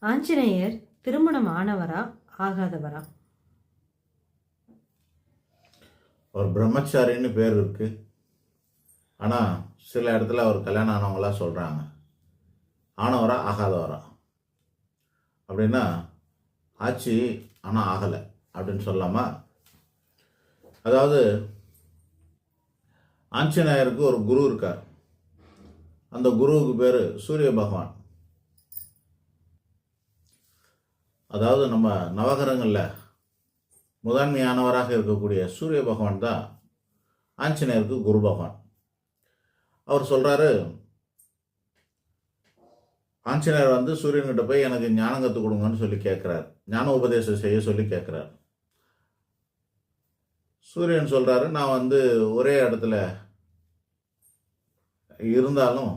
ஆஞ்சநேயர் திருமணம் ஆனவரா ஆகாதவரா? ஒரு பிரம்மச்சாரின்னு பேர் இருக்கு. ஆனால் சில இடத்துல அவர் கல்யாணம் ஆனவங்களா சொல்கிறாங்க. ஆனவரா ஆகாதவரா அப்படின்னா ஆச்சு ஆனால் ஆகலை அப்படின்னு சொல்லலாமா? அதாவது ஆஞ்சநேயருக்கு ஒரு குரு இருக்கார். அந்த குருவுக்கு பேர் சூரிய பகவான். அதாவது நம்ம நவகிரகங்களில் முதன்மையானவராக இருக்கக்கூடிய சூரிய பகவான் தான் ஆஞ்சநேயருக்கு குரு பகவான். அவர் சொல்கிறாரு, ஆஞ்சநேயர் வந்து சூரியன்கிட்ட போய் எனக்கு ஞானம் கற்றுக் கொடுங்கன்னு சொல்லி கேட்குறாரு. ஞான உபதேசம் செய்ய சொல்லி கேட்குறாரு. சூரியன் சொல்கிறாரு, நான் வந்து ஒரே இடத்துல இருந்தாலும்,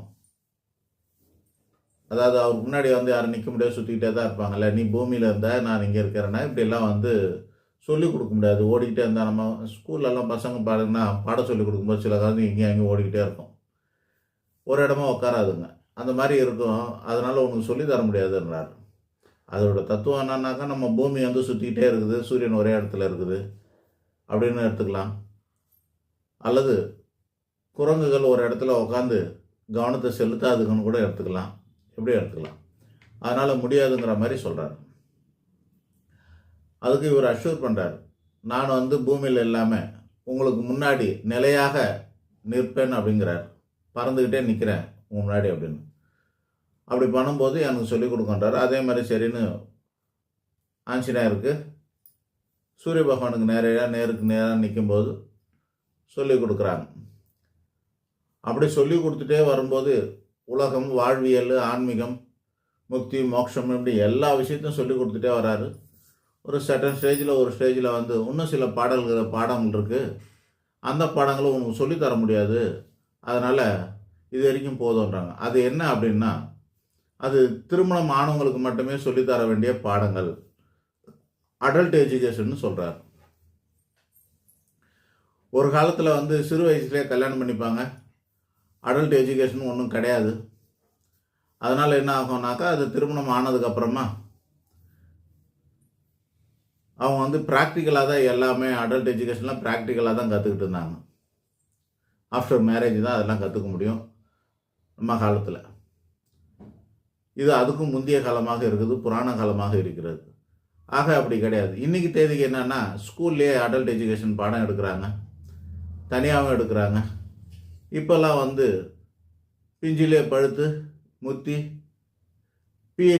அதாவது அவருக்கு முன்னாடி வந்து யாரும் நிற்க முடியாது, சுற்றிக்கிட்டே தான் இருப்பாங்கல்ல. நீ பூமியில் இருந்தால் நான் இங்கே இருக்கிறேன்னா இப்படியெல்லாம் வந்து சொல்லிக் கொடுக்க முடியாது. ஓடிக்கிட்டே இருந்தால் நம்ம ஸ்கூல்லலாம் பசங்க பாடுங்கன்னா பாடம் சொல்லிக் கொடுக்கும்போது சில காலம் இங்கேயும் அங்கேயும் ஓடிக்கிட்டே இருக்கும். ஒரு இடமா உட்காராதுங்க. அந்த மாதிரி இருக்கும். அதனால் உனக்கு சொல்லி தர முடியாதுன்றார். அதோட தத்துவம் என்னன்னாக்கா, நம்ம பூமி வந்து சுற்றிக்கிட்டே இருக்குது, சூரியன் ஒரே இடத்துல இருக்குது அப்படின்னு எடுத்துக்கலாம். அல்லது குரங்குகள் ஒரு இடத்துல உட்காந்து கவனத்தை செலுத்தாதுன்னு கூட எடுத்துக்கலாம். எப்படி எடுத்துக்கலாம். அதனால் முடியாதுங்கிற மாதிரி சொல்கிறார். அதுக்கு இவர் அஷ்யூர் பண்ணுறார், நான் வந்து பூமியில் இல்லாமல் உங்களுக்கு முன்னாடி நிலையாக நிற்பேன் அப்படிங்கிறார். பறந்துக்கிட்டே நிற்கிறேன் உங்கள் முன்னாடி அப்படின்னு. அப்படி பண்ணும்போது எனக்கு சொல்லிக் கொடுக்கன்றார். அதே மாதிரி சரின்னு ஆஞ்சநேயருக்கு சூரிய பகவானுக்கு நேருக்கு நேராக நிற்கும்போது சொல்லிக் கொடுக்குறாங்க. அப்படி சொல்லி கொடுத்துட்டே வரும்போது உலகம், வாழ்வியல், ஆன்மீகம், முக்தி, மோட்சம் இப்படி எல்லா விஷயத்தையும் சொல்லி கொடுத்துட்டே வராரு. ஒரு சர்டன் ஸ்டேஜில் வந்து இன்னும் சில பாடங்கள் இருக்குது. அந்த பாடங்களை உனக்கு சொல்லித்தர முடியாது, அதனால் இது வரைக்கும் போதுன்றாங்க. அது என்ன அப்படின்னா, அது திருமணம் ஆனவங்களுக்கு மட்டுமே சொல்லித்தர வேண்டிய பாடங்கள், அடல்ட் எஜுகேஷன் சொல்கிறார். ஒரு காலத்தில் வந்து சிறு வயசுலேயே கல்யாணம் பண்ணிப்பாங்க. அடல்ட் எஜுகேஷன் ஒன்றும் கிடையாது. அதனால் என்ன ஆகும்னாக்கா, அது திருமணம் ஆனதுக்கப்புறமா அவங்க வந்து ப்ராக்டிக்கலாக தான் எல்லாமே, அடல்ட் எஜுகேஷன்லாம் ப்ராக்டிக்கலாக தான் கற்றுக்கிட்டு இருந்தாங்க. ஆஃப்டர் மேரேஜ் தான் அதெல்லாம் கற்றுக்க முடியும் நம்ம காலத்தில். இது அதுக்கும் முந்தைய காலமாக இருக்குது, புராண காலமாக இருக்கிறது. ஆக அப்படி கிடையாது. இன்றைக்கி தேதிக்கு என்னென்னா, ஸ்கூல்லேயே அடல்ட் எஜுகேஷன் பாடம் எடுக்கிறாங்க, தனியாகவும் எடுக்கிறாங்க. இப்போல்லாம் வந்து பிஞ்சிலே பழுத்து முத்தி